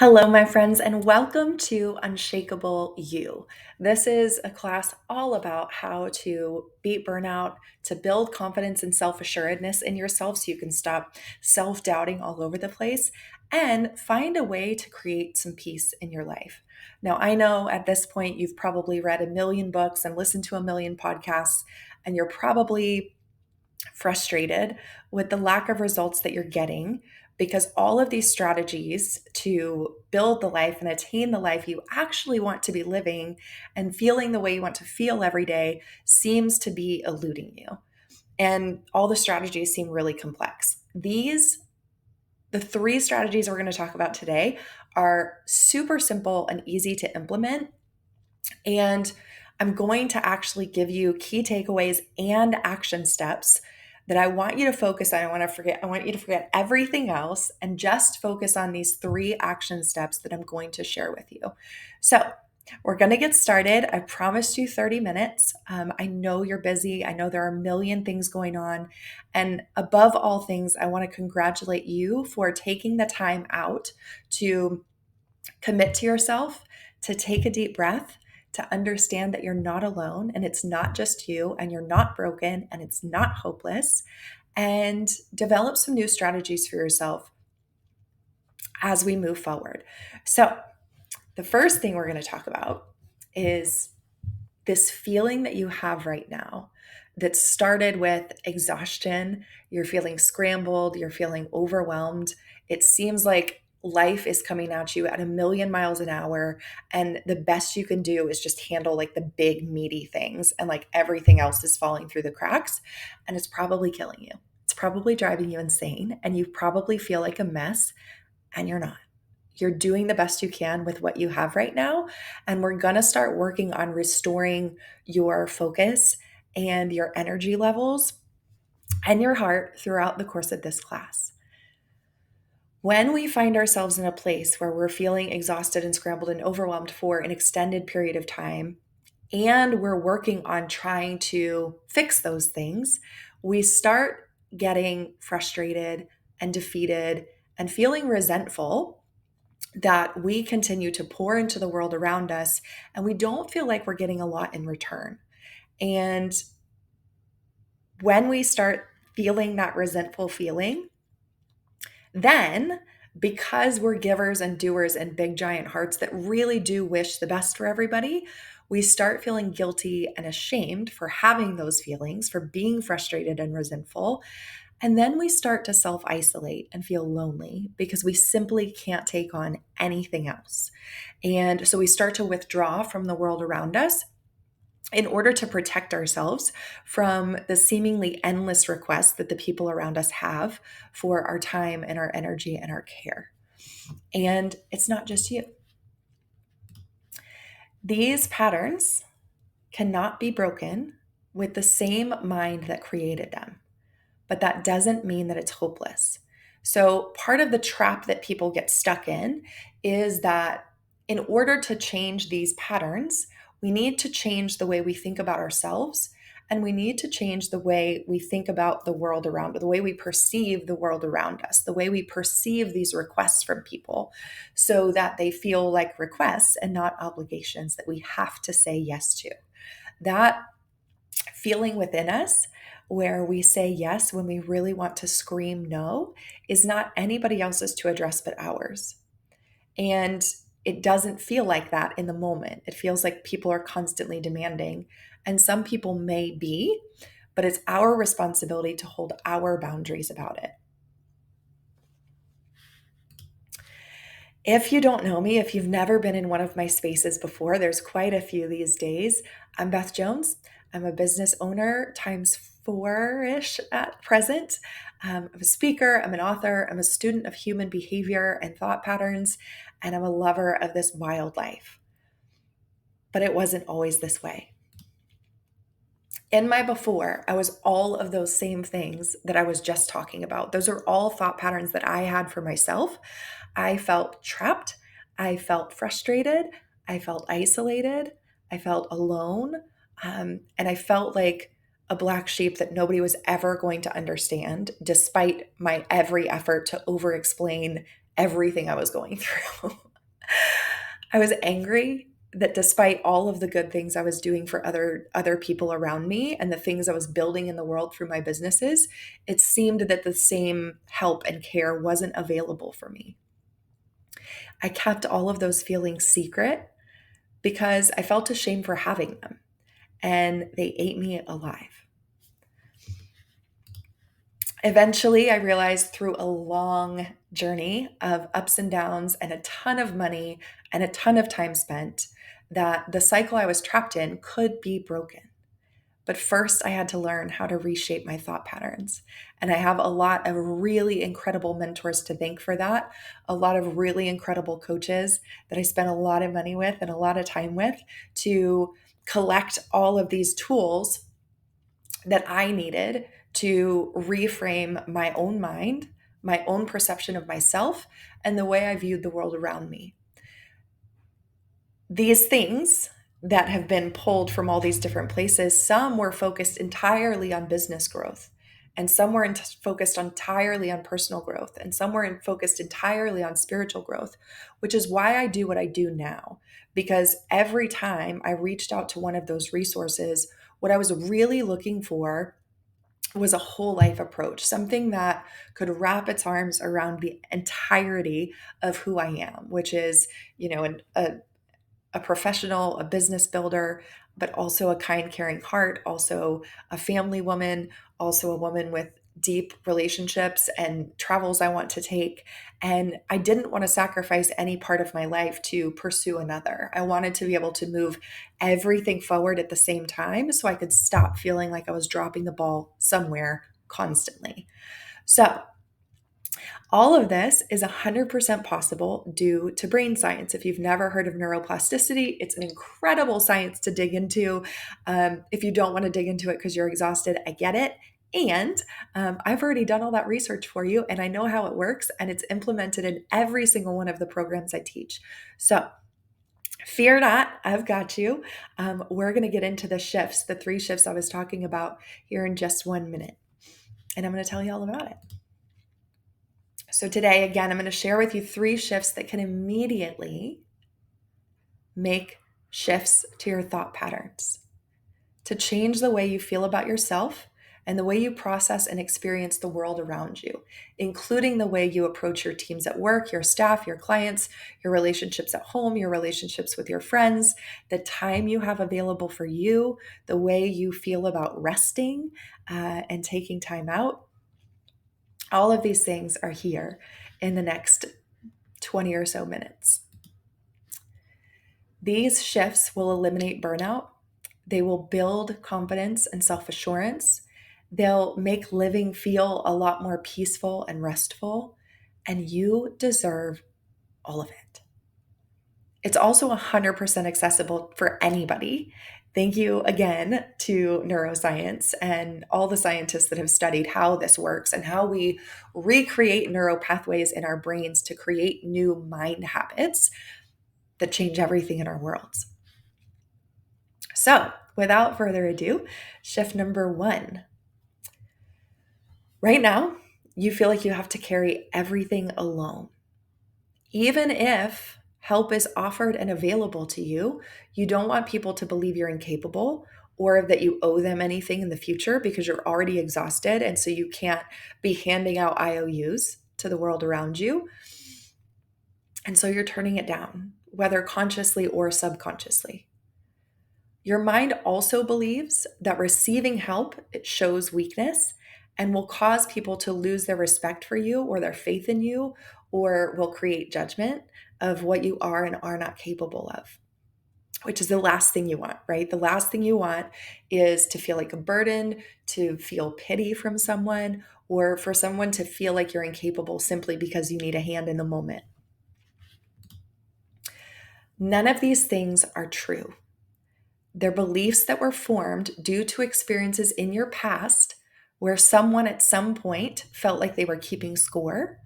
Hello, my friends, and welcome to Unshakeable You. This is a class all about how to beat burnout, to build confidence and self assuredness in yourself so you can stop self doubting all over the place and find a way to create some peace in your life. Now, I know at this point you've probably read a million books and listened to a million podcasts, and you're probably frustrated with the lack of results that you're getting because all of these strategies to build the life and attain the life you actually want to be living and feeling the way you want to feel every day seems to be eluding you. And all the strategies seem really complex. The three strategies we're going to talk about today are super simple and easy to implement. And I'm going to actually give you key takeaways and action steps that I want you to focus on. I want you to forget everything else and just focus on these three action steps that I'm going to share with you. So, we're going to get started. I promised you 30 minutes. I know you're busy. I know there are a million things going on. And above all things, I want to congratulate you for taking the time out to commit to yourself, to take a deep breath, to understand that you're not alone and it's not just you and you're not broken and it's not hopeless, and develop some new strategies for yourself as we move forward. So, the first thing we're going to talk about is this feeling that you have right now that started with exhaustion. You're feeling scrambled, you're feeling overwhelmed. It seems like life is coming at you at a million miles an hour, and the best you can do is just handle like the big, meaty things, and like everything else is falling through the cracks, and it's probably killing you. It's probably driving you insane, and you probably feel like a mess, and you're not. You're doing the best you can with what you have right now. And we're going to start working on restoring your focus and your energy levels and your heart throughout the course of this class. When we find ourselves in a place where we're feeling exhausted and scrambled and overwhelmed for an extended period of time, and we're working on trying to fix those things, we start getting frustrated and defeated and feeling resentful that we continue to pour into the world around us and we don't feel like we're getting a lot in return. And when we start feeling that resentful feeling, then because we're givers and doers and big giant hearts that really do wish the best for everybody, we start feeling guilty and ashamed for having those feelings, for being frustrated and resentful. And then we start to self isolate and feel lonely because we simply can't take on anything else. And so we start to withdraw from the world around us in order to protect ourselves from the seemingly endless requests that the people around us have for our time and our energy and our care. And it's not just you. These patterns cannot be broken with the same mind that created them. But that doesn't mean that it's hopeless. So, part of the trap that people get stuck in is that in order to change these patterns, we need to change the way we think about ourselves, and we need to change the way we think about the world around us, the way we perceive the world around us, the way we perceive these requests from people, so that they feel like requests and not obligations that we have to say yes to. That feeling within us where we say yes when we really want to scream no is not anybody else's to address but ours. And it doesn't feel like that in the moment. It feels like people are constantly demanding, and some people may be, but it's our responsibility to hold our boundaries about it. If you don't know me, if you've never been in one of my spaces before, there's quite a few these days. I'm Beth Jones. I'm a business owner times four-ish at present. I'm a speaker, I'm an author, I'm a student of human behavior and thought patterns, and I'm a lover of this wild life. But it wasn't always this way. In my before, I was all of those same things that I was just talking about. Those are all thought patterns that I had for myself. I felt trapped. I felt frustrated. I felt isolated. I felt alone. And I felt like a black sheep that nobody was ever going to understand, despite my every effort to over explain everything I was going through. I was angry that despite all of the good things I was doing for other people around me and the things I was building in the world through my businesses, it seemed that the same help and care wasn't available for me. I kept all of those feelings secret because I felt ashamed for having them, and they ate me alive. Eventually, I realized through a long journey of ups and downs and a ton of money and a ton of time spent that the cycle I was trapped in could be broken. But first, I had to learn how to reshape my thought patterns. And I have a lot of really incredible mentors to thank for that, a lot of really incredible coaches that I spent a lot of money with and a lot of time with to collect all of these tools that I needed to reframe my own mind, my own perception of myself, and the way I viewed the world around me. These things that have been pulled from all these different places, some were focused entirely on business growth, and some were focused entirely on personal growth, and some were focused entirely on spiritual growth, which is why I do what I do now. Because every time I reached out to one of those resources, what I was really looking for was a whole life approach, something that could wrap its arms around the entirety of who I am, which is, a professional, a business builder, but also a kind, caring heart, also a family woman, also a woman with deep relationships and travels I want to take. And I didn't want to sacrifice any part of my life to pursue another. I wanted to be able to move everything forward at the same time so I could stop feeling like I was dropping the ball somewhere constantly. So, all of this is 100% possible due to brain science. If you've never heard of neuroplasticity, it's an incredible science to dig into. If you don't want to dig into it because you're exhausted, I get it. And I've already done all that research for you, and I know how it works, and it's implemented in every single one of the programs I teach. So, fear not, I've got you. We're going to get into the shifts, the 3 shifts I was talking about here in just 1 minute. And I'm going to tell you all about it. So today, again, I'm going to share with you 3 shifts that can immediately make shifts to your thought patterns, to change the way you feel about yourself and the way you process and experience the world around you, including the way you approach your teams at work, your staff, your clients, your relationships at home, your relationships with your friends, the time you have available for you, the way you feel about resting and taking time out. All of these things are here in the next 20 or so minutes. These shifts will eliminate burnout. They will build confidence and self assurance. They'll make living feel a lot more peaceful and restful. And you deserve all of it. It's also 100% accessible for anybody. Thank you again to neuroscience and all the scientists that have studied how this works and how we recreate neural pathways in our brains to create new mind habits that change everything in our worlds. So, without further ado, shift number 1. Right now, you feel like you have to carry everything alone. Even if help is offered and available to you, you don't want people to believe you're incapable or that you owe them anything in the future because you're already exhausted and so you can't be handing out IOUs to the world around you. And so you're turning it down, whether consciously or subconsciously. Your mind also believes that receiving help, it shows weakness and will cause people to lose their respect for you or their faith in you, or will create judgment of what you are and are not capable of, which is the last thing you want, right? The last thing you want is to feel like a burden, to feel pity from someone, or for someone to feel like you're incapable simply because you need a hand in the moment. None of these things are true. They're beliefs that were formed due to experiences in your past where someone at some point felt like they were keeping score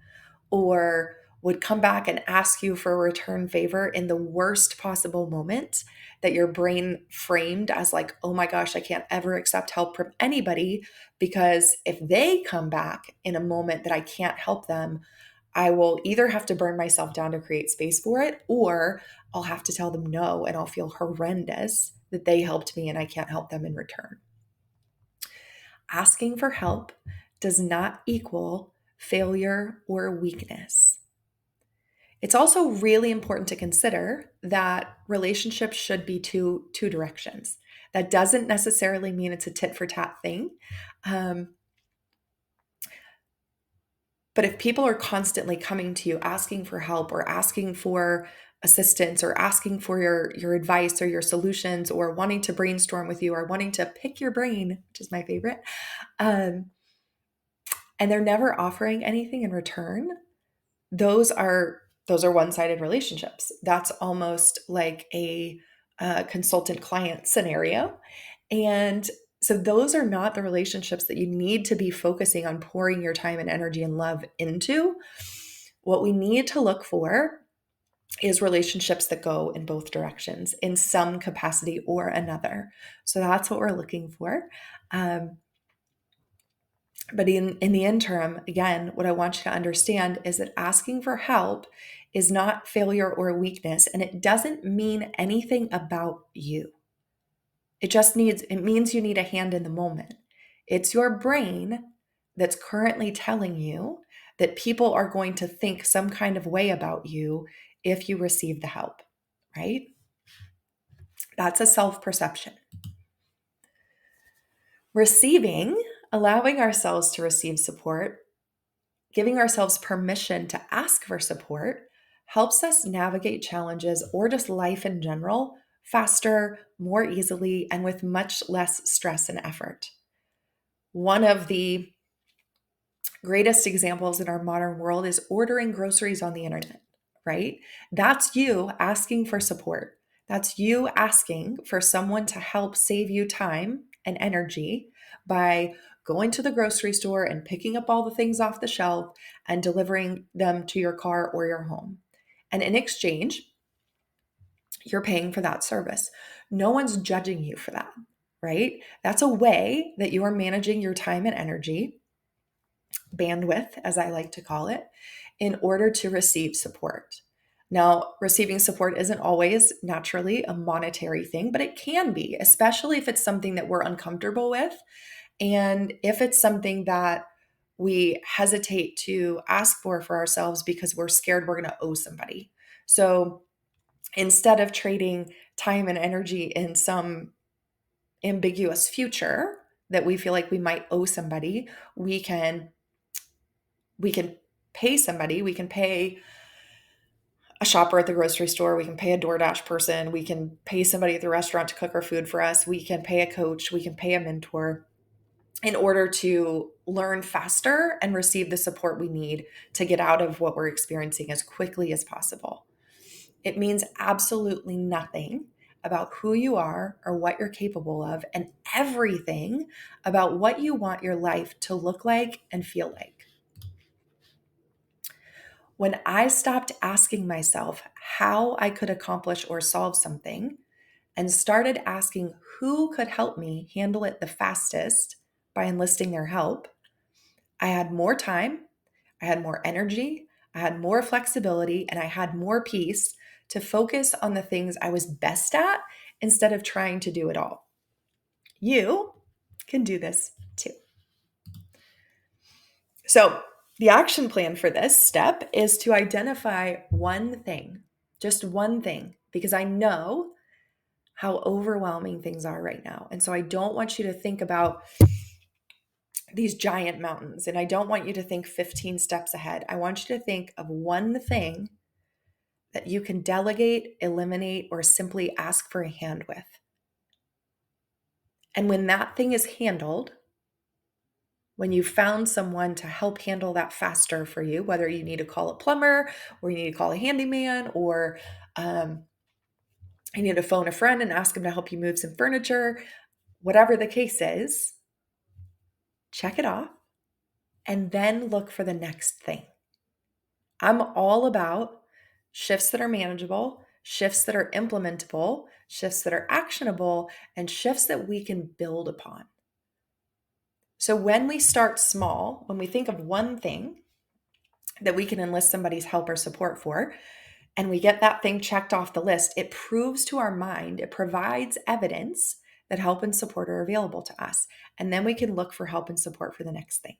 or would come back and ask you for a return favor in the worst possible moment that your brain framed as like, oh my gosh, I can't ever accept help from anybody because if they come back in a moment that I can't help them, I will either have to burn myself down to create space for it, or I'll have to tell them no and I'll feel horrendous that they helped me and I can't help them in return. Asking for help does not equal failure or weakness. It's also really important to consider that relationships should be two directions. That doesn't necessarily mean it's a tit for tat thing. But if people are constantly coming to you asking for help or asking for assistance or asking for your advice or your solutions or wanting to brainstorm with you or wanting to pick your brain, which is my favorite, um, and they're never offering anything in return, those are one-sided relationships. That's almost like a consultant client scenario. And so those are not the relationships that you need to be focusing on pouring your time and energy and love into. What we need to look for is relationships that go in both directions in some capacity or another. So that's what we're looking for. But in the interim, again, what I want you to understand is that asking for help is not failure or weakness, and it doesn't mean anything about you. It means you need a hand in the moment. It's your brain that's currently telling you that people are going to think some kind of way about you if you receive the help, right? That's a self-perception. Receiving, allowing ourselves to receive support, giving ourselves permission to ask for support helps us navigate challenges or just life in general faster, more easily, and with much less stress and effort. One of the greatest examples in our modern world is ordering groceries on the internet, right? That's you asking for support. That's you asking for someone to help save you time and energy by going to the grocery store and picking up all the things off the shelf and delivering them to your car or your home. And in exchange, you're paying for that service. No one's judging you for that, right? That's a way that you are managing your time and energy, bandwidth, as I like to call it, in order to receive support. Now, receiving support isn't always naturally a monetary thing, but it can be, especially if it's something that we're uncomfortable with. And if it's something that we hesitate to ask for ourselves because we're scared we're going to owe somebody. So instead of trading time and energy in some ambiguous future that we feel like we might owe somebody, we can pay somebody. We can pay a shopper at the grocery store. We can pay a DoorDash person. We can pay somebody at the restaurant to cook our food for us. We can pay a coach. We can pay a mentor in order to learn faster and receive the support we need to get out of what we're experiencing as quickly as possible. It means absolutely nothing about who you are or what you're capable of, and everything about what you want your life to look like and feel like. When I stopped asking myself how I could accomplish or solve something and started asking who could help me handle it the fastest by enlisting their help, I had more time, I had more energy, I had more flexibility, and I had more peace to focus on the things I was best at instead of trying to do it all. You can do this too. So, the action plan for this step is to identify one thing, just one thing, because I know how overwhelming things are right now. And so I don't want you to think about these giant mountains, and I don't want you to think 15 steps ahead. I want you to think of one thing that you can delegate, eliminate, or simply ask for a hand with. And when that thing is handled, when you found someone to help handle that faster for you, whether you need to call a plumber or you need to call a handyman or you need to phone a friend and ask them to help you move some furniture, whatever the case is, check it off and then look for the next thing. I'm all about shifts that are manageable, shifts that are implementable, shifts that are actionable, and shifts that we can build upon. So when we start small, when we think of one thing, that we can enlist somebody's help or support for, and we get that thing checked off the list, it proves to our mind, it provides evidence that help and support are available to us. And then we can look for help and support for the next thing.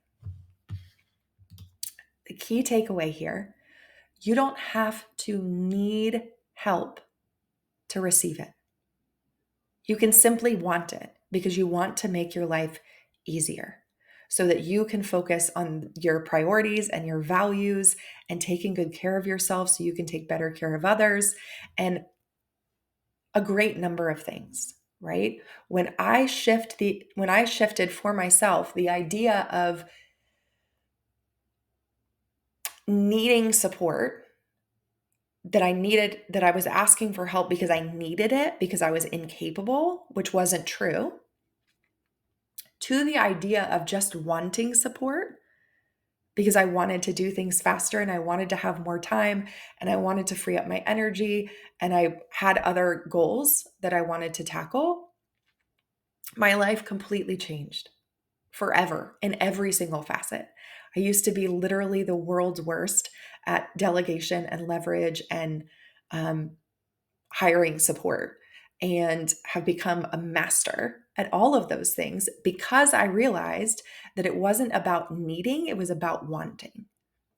The key takeaway here, you don't have to need help to receive it. You can simply want it because you want to make your life easier so that you can focus on your priorities and your values and taking good care of yourself so you can take better care of others and a great number of things, right? When I shifted for myself the idea of needing support, that I was asking for help because I needed it because I was incapable, which wasn't true, to the idea of just wanting support because I wanted to do things faster and I wanted to have more time and I wanted to free up my energy and I had other goals that I wanted to tackle, my life completely changed forever in every single facet. I used to be literally the world's worst at delegation and leverage and hiring support, and have become a master at all of those things because I realized that it wasn't about needing, it was about wanting.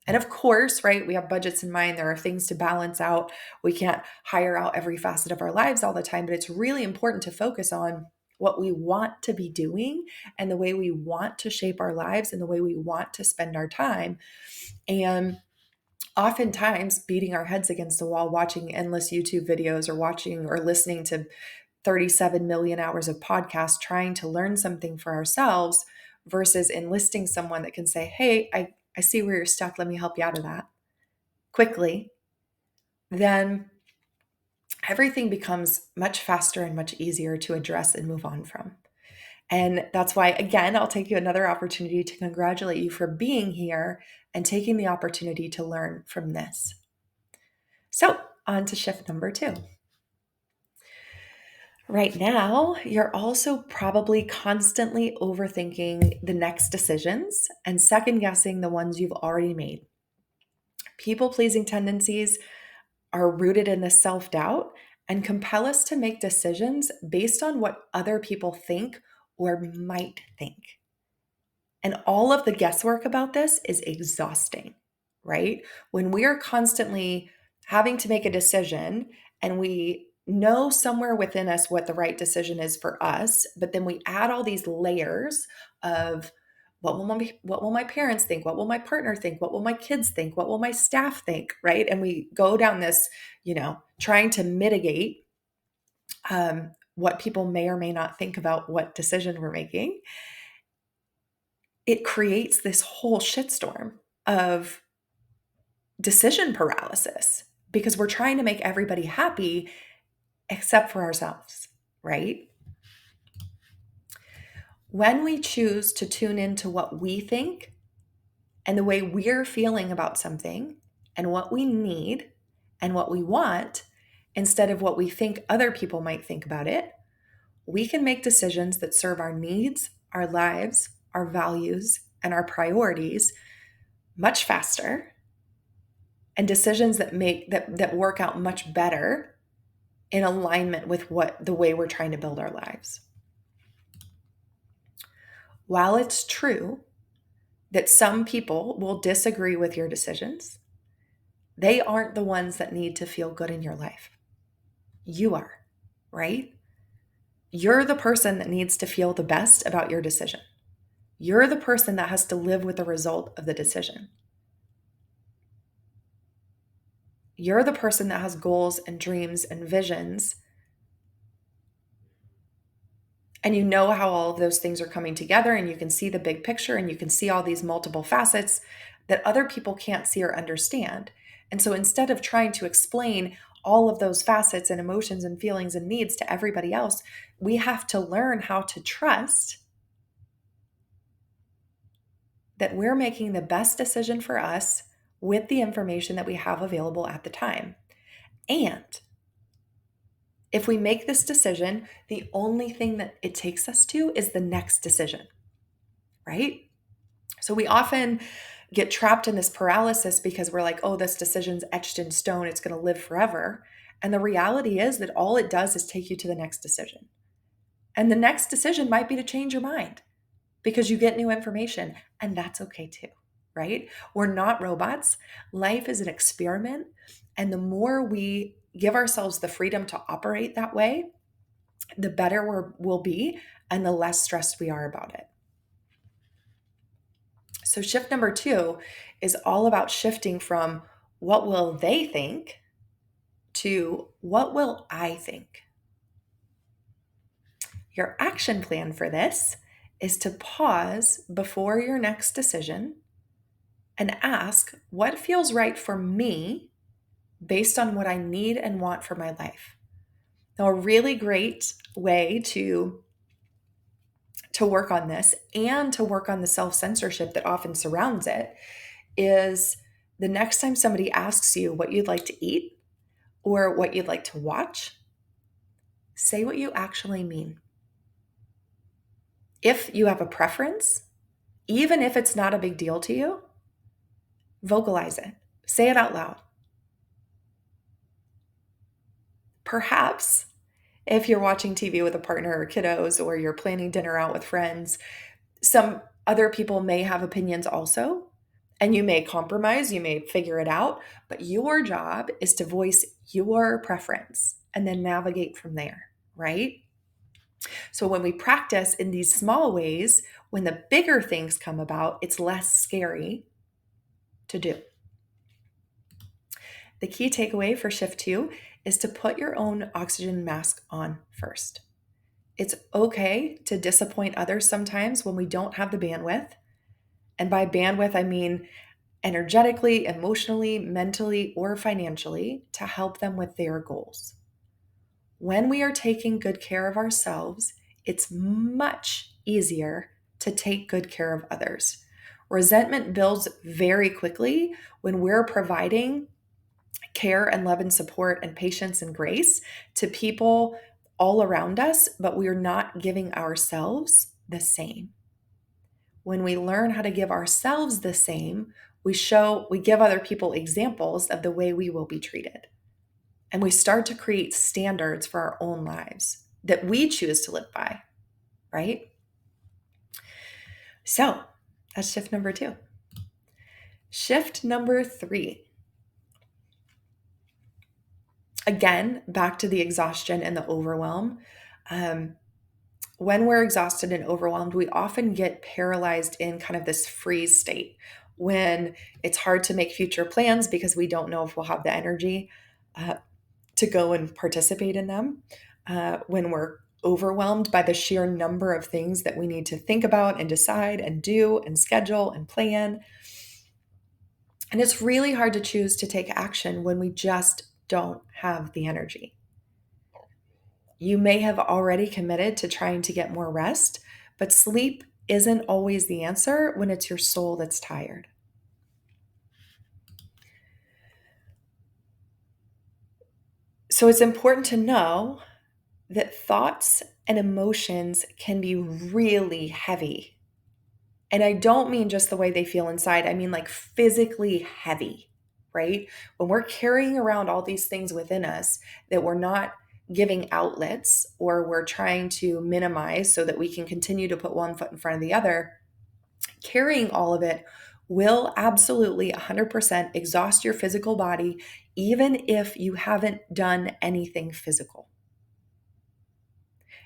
And of course, right, we have budgets in mind. There are things to balance out. We can't hire out every facet of our lives all the time, but it's really important to focus on what we want to be doing and the way we want to shape our lives and the way we want to spend our time. And oftentimes beating our heads against the wall, watching endless YouTube videos or watching or listening to 37 million hours of podcasts, trying to learn something for ourselves versus enlisting someone that can say, hey, I see where you're stuck. Let me help you out of that quickly. Then everything becomes much faster and much easier to address and move on from. And that's why, again, I'll take you another opportunity to congratulate you for being here and taking the opportunity to learn from this. So, on to shift number 2. Right now, you're also probably constantly overthinking the next decisions and second guessing the ones you've already made. People pleasing tendencies are rooted in this self doubt and compel us to make decisions based on what other people think or might think. And all of the guesswork about this is exhausting, right? When we're constantly having to make a decision and we know somewhere within us what the right decision is for us, but then we add all these layers of what will my parents think? What will my partner think? What will my kids think? What will my staff think? Right? And we go down this, trying to mitigate what people may or may not think about what decision we're making. It creates this whole shitstorm of decision paralysis because we're trying to make everybody happy except for ourselves, right? When we choose to tune into what we think and the way we're feeling about something and what we need and what we want, instead of what we think other people might think about it, we can make decisions that serve our needs, our lives, our values, and our priorities much faster, and decisions that work out much better in alignment with what the way we're trying to build our lives. While it's true that some people will disagree with your decisions, they aren't the ones that need to feel good in your life. You are, right? You're the person that needs to feel the best about your decision. You're the person that has to live with the result of the decision. You're the person that has goals and dreams and visions, and you know how all of those things are coming together, and you can see the big picture, and you can see all these multiple facets that other people can't see or understand. And so instead of trying to explain all of those facets and emotions and feelings and needs to everybody else, we have to learn how to trust that we're making the best decision for us with the information that we have available at the time. And if we make this decision, the only thing that it takes us to is the next decision, right? So we often, get trapped in this paralysis because we're like, oh, this decision's etched in stone. It's going to live forever. And the reality is that all it does is take you to the next decision. And the next decision might be to change your mind because you get new information. And that's okay too, right? We're not robots. Life is an experiment. And the more we give ourselves the freedom to operate that way, the better we'll be and the less stressed we are about it. So, shift number 2 is all about shifting from what will they think to what will I think? Your action plan for this is to pause before your next decision and ask what feels right for me based on what I need and want for my life. Now, a really great way to work on this and to work on the self-censorship that often surrounds it is the next time somebody asks you what you'd like to eat or what you'd like to watch, say what you actually mean. If you have a preference, even if it's not a big deal to you, vocalize it. Say it out loud. Perhaps if you're watching TV with a partner or kiddos, or you're planning dinner out with friends, some other people may have opinions also, and you may compromise, you may figure it out, but your job is to voice your preference and then navigate from there, right? So when we practice in these small ways, when the bigger things come about, it's less scary to do. The key takeaway for shift 2 is to put your own oxygen mask on first. It's okay to disappoint others sometimes when we don't have the bandwidth. And by bandwidth, I mean energetically, emotionally, mentally, or financially to help them with their goals. When we are taking good care of ourselves, it's much easier to take good care of others. Resentment builds very quickly when we're providing care and love and support and patience and grace to people all around us, but we're not giving ourselves the same. When we learn how to give ourselves the same, we give other people examples of the way we will be treated. And we start to create standards for our own lives that we choose to live by, right? So that's shift number 2. Shift number 3. Again, back to the exhaustion and the overwhelm. When we're exhausted and overwhelmed, we often get paralyzed in kind of this freeze state when it's hard to make future plans because we don't know if we'll have the energy to go and participate in them. When we're overwhelmed by the sheer number of things that we need to think about and decide and do and schedule and plan. And it's really hard to choose to take action when we just don't have the energy. You may have already committed to trying to get more rest, but sleep isn't always the answer when it's your soul that's tired. So it's important to know that thoughts and emotions can be really heavy. And I don't mean just the way they feel inside, I mean like physically heavy, right? When we're carrying around all these things within us that we're not giving outlets or we're trying to minimize so that we can continue to put one foot in front of the other, carrying all of it will absolutely 100% exhaust your physical body, even if you haven't done anything physical.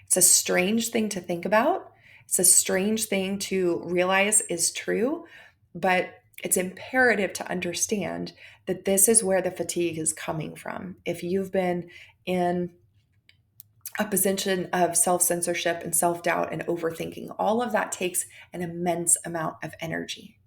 It's a strange thing to think about. It's a strange thing to realize is true, but it's imperative to understand that this is where the fatigue is coming from. If you've been in a position of self-censorship and self-doubt and overthinking, all of that takes an immense amount of energy.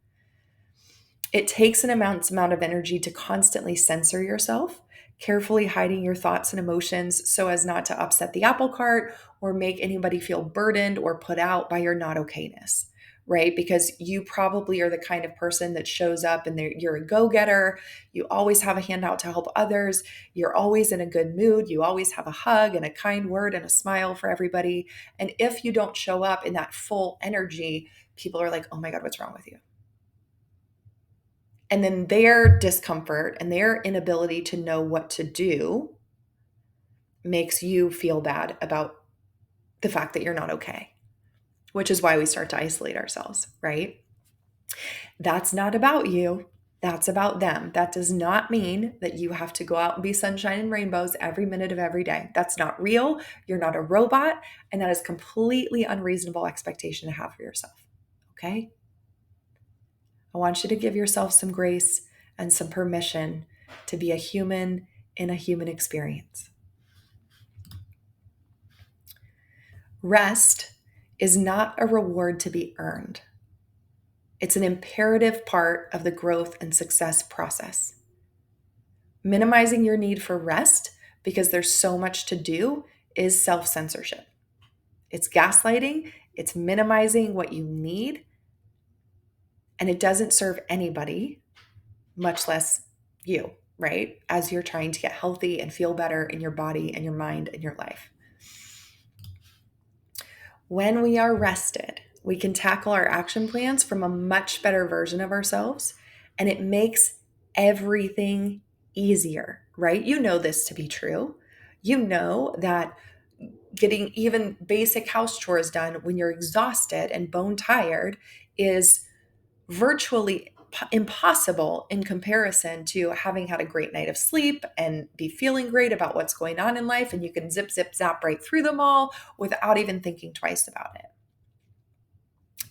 It takes an immense amount of energy to constantly censor yourself, carefully hiding your thoughts and emotions so as not to upset the apple cart or make anybody feel burdened or put out by your not okayness, right? Because you probably are the kind of person that shows up and you're a go-getter. You always have a handout to help others. You're always in a good mood. You always have a hug and a kind word and a smile for everybody. And if you don't show up in that full energy, people are like, oh my God, what's wrong with you? And then their discomfort and their inability to know what to do makes you feel bad about the fact that you're not okay, which is why we start to isolate ourselves, right? That's not about you. That's about them. That does not mean that you have to go out and be sunshine and rainbows every minute of every day. That's not real. You're not a robot. And that is completely unreasonable expectation to have for yourself. Okay? I want you to give yourself some grace and some permission to be a human in a human experience. Rest is not a reward to be earned. It's an imperative part of the growth and success process. Minimizing your need for rest because there's so much to do is self-censorship. It's gaslighting, it's minimizing what you need, and it doesn't serve anybody, much less you, right? As you're trying to get healthy and feel better in your body and your mind and your life. When we are rested, we can tackle our action plans from a much better version of ourselves, and it makes everything easier, right? You know this to be true. You know that getting even basic house chores done when you're exhausted and bone tired is virtually impossible in comparison to having had a great night of sleep and be feeling great about what's going on in life, and you can zip, zip, zap right through them all without even thinking twice about it.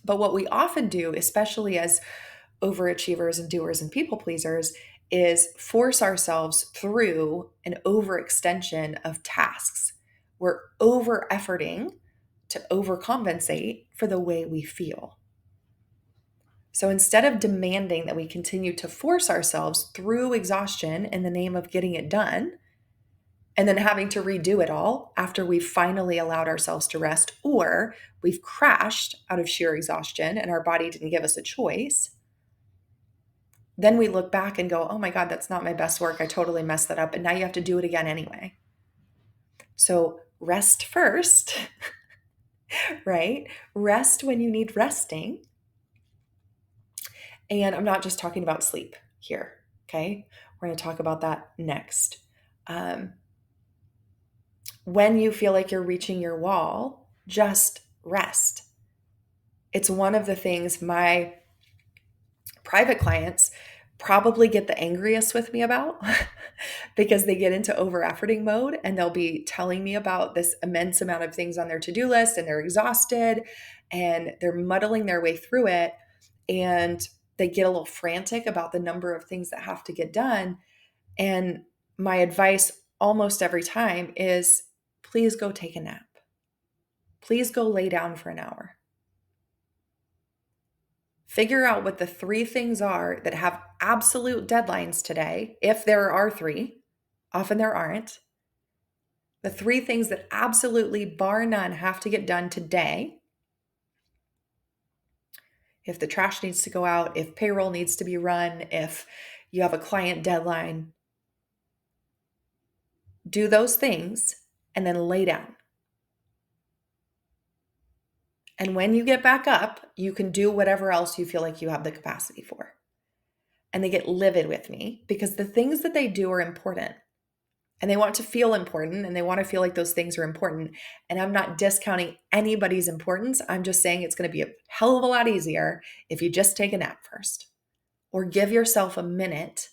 But what we often do, especially as overachievers and doers and people pleasers, is force ourselves through an overextension of tasks. We're over efforting to overcompensate for the way we feel. So instead of demanding that we continue to force ourselves through exhaustion in the name of getting it done, and then having to redo it all after we've finally allowed ourselves to rest, or we've crashed out of sheer exhaustion and our body didn't give us a choice, then we look back and go, oh my God, that's not my best work. I totally messed that up. And now you have to do it again anyway. So rest first, right? Rest when you need resting. And I'm not just talking about sleep here, okay? We're going to talk about that next. When you feel like you're reaching your wall, just rest. It's one of the things my private clients probably get the angriest with me about because they get into over efforting mode and they'll be telling me about this immense amount of things on their to-do list and they're exhausted and they're muddling their way through it and they get a little frantic about the number of things that have to get done. And my advice almost every time is please go take a nap. Please go lay down for an hour. Figure out what the 3 things are that have absolute deadlines today, if there are 3. Often there aren't. The 3 things that absolutely, bar none, have to get done today. If the trash needs to go out, if payroll needs to be run, if you have a client deadline, do those things and then lay down. And when you get back up, you can do whatever else you feel like you have the capacity for. And they get livid with me because the things that they do are important. And they want to feel important and they want to feel like those things are important. And I'm not discounting anybody's importance. I'm just saying it's going to be a hell of a lot easier if you just take a nap first or give yourself a minute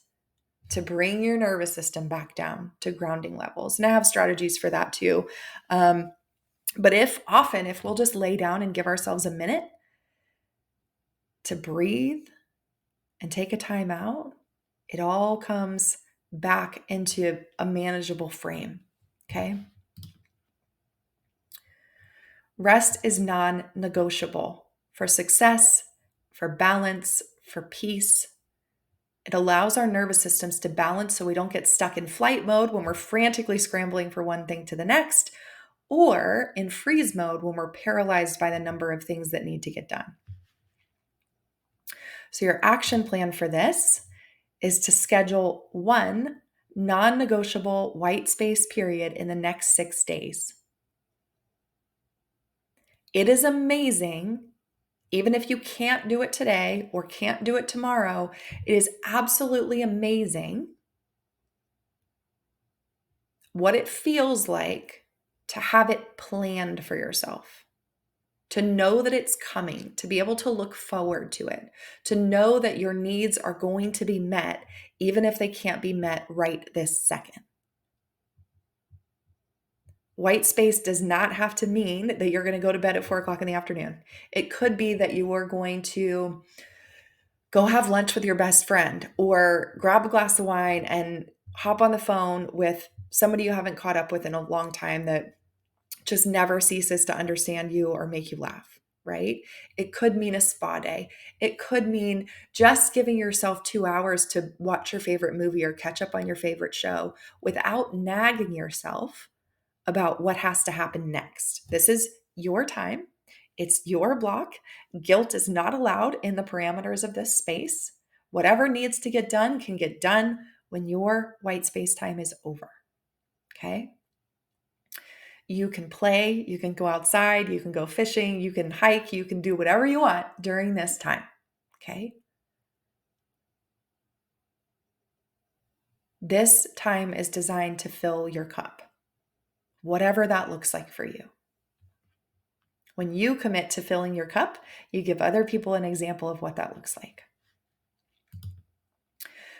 to bring your nervous system back down to grounding levels. And I have strategies for that too. But if we'll just lay down and give ourselves a minute to breathe and take a time out, it all comes back into a manageable frame, okay? Rest is non-negotiable for success, for balance, for peace. It allows our nervous systems to balance so we don't get stuck in flight mode when we're frantically scrambling for one thing to the next, or in freeze mode when we're paralyzed by the number of things that need to get done. So your action plan for this is to schedule one non-negotiable white space period in the next 6 days. It is amazing Even if you can't do it today or can't do it tomorrow, it is absolutely amazing what it feels like to have it planned for yourself, to know that it's coming, to be able to look forward to it, to know that your needs are going to be met, even if they can't be met right this second. White space does not have to mean that you're going to go to bed at 4 o'clock in the afternoon. It could be that you are going to go have lunch with your best friend or grab a glass of wine and hop on the phone with somebody you haven't caught up with in a long time that just never ceases to understand you or make you laugh, right? It could mean a spa day. It could mean just giving yourself 2 hours to watch your favorite movie or catch up on your favorite show without nagging yourself about what has to happen next. This is your time. It's your block. Guilt is not allowed in the parameters of this space. Whatever needs to get done can get done when your white space time is over. Okay? You can play, you can go outside, you can go fishing, you can hike, you can do whatever you want during this time. Okay? This time is designed to fill your cup, whatever that looks like for you. When you commit to filling your cup, you give other people an example of what that looks like.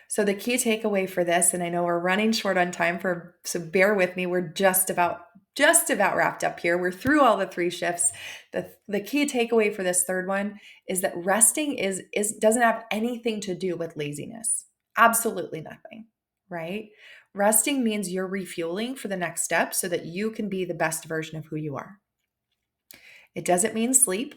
So the key takeaway for this, and I know we're running short on time so bear with me. We're just about wrapped up here. We're through all the 3 shifts. The key takeaway for this third one is that resting is doesn't have anything to do with laziness. Absolutely nothing, right? Resting means you're refueling for the next step so that you can be the best version of who you are. It doesn't mean sleep.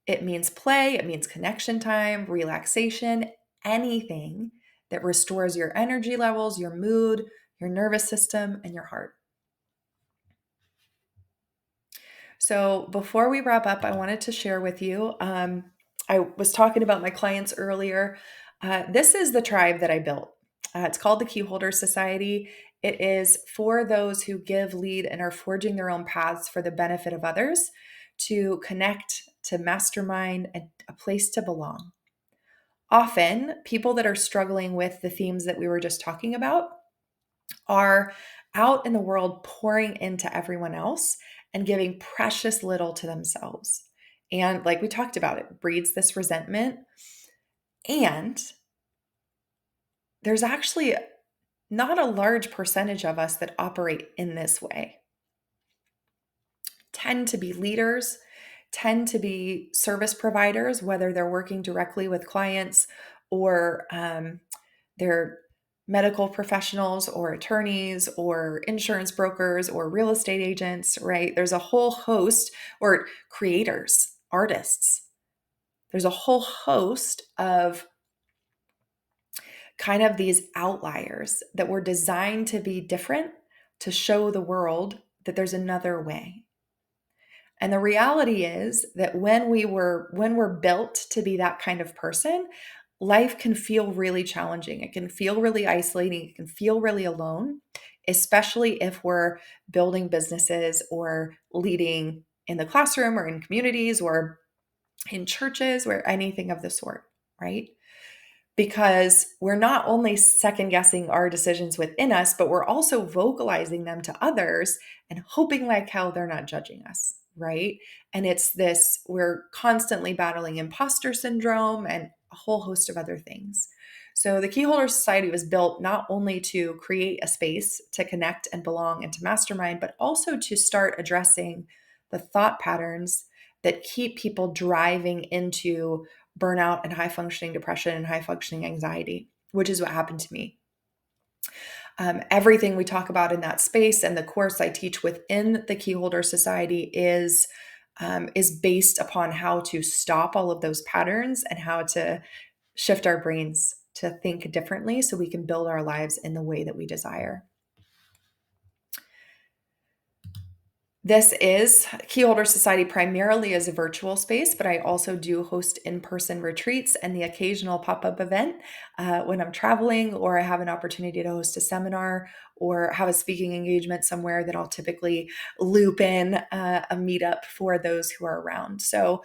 It means play, it means connection time, relaxation, anything that restores your energy levels, your mood, your nervous system, and your heart. So before we wrap up, I wanted to share with you, I was talking about my clients earlier. This is the tribe that I built. It's called the Keyholder Society. It is for those who give, lead, and are forging their own paths for the benefit of others to connect, to mastermind, and a place to belong. Often, people that are struggling with the themes that we were just talking about are out in the world pouring into everyone else and giving precious little to themselves. And like we talked about, it breeds this resentment. And there's actually not a large percentage of us that operate in this way. Tend to be leaders, tend to be service providers, whether they're working directly with clients or they're medical professionals or attorneys or insurance brokers or real estate agents, right? There's a whole host, or creators, artists. There's a whole host of kind of these outliers that were designed to be different, to show the world that there's another way. And the reality is that when we're built to be that kind of person, life can feel really challenging. It can feel really isolating. It can feel really alone, especially if we're building businesses or leading in the classroom or in communities or in churches or anything of the sort, right? Because we're not only second guessing our decisions within us, but we're also vocalizing them to others and hoping like hell they're not judging us, right? And it's this, we're constantly battling imposter syndrome and a whole host of other things. So the Keyholder Society was built not only to create a space to connect and belong and to mastermind, but also to start addressing the thought patterns that keep people driving into burnout and high functioning depression and high functioning anxiety, which is what happened to me. Everything we talk about in that space and the course I teach within the Keyholder Society is based upon how to stop all of those patterns and how to shift our brains to think differently so we can build our lives in the way that we desire. This is Keyholder Society primarily as a virtual space, but I also do host in-person retreats and the occasional pop-up event when I'm traveling or I have an opportunity to host a seminar or have a speaking engagement somewhere that I'll typically loop in a meetup for those who are around. So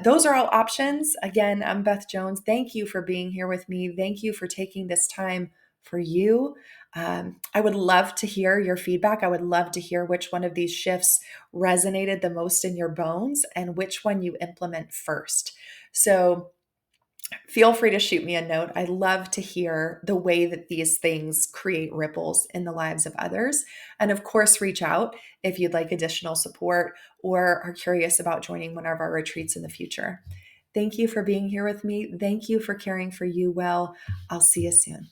those are all options. Again, I'm Beth Jones. Thank you for being here with me. Thank you for taking this time for you. I would love to hear your feedback. I would love to hear which one of these shifts resonated the most in your bones and which one you implement first. So feel free to shoot me a note. I love to hear the way that these things create ripples in the lives of others. And of course, reach out if you'd like additional support or are curious about joining one of our retreats in the future. Thank you for being here with me. Thank you for caring for you well. I'll see you soon.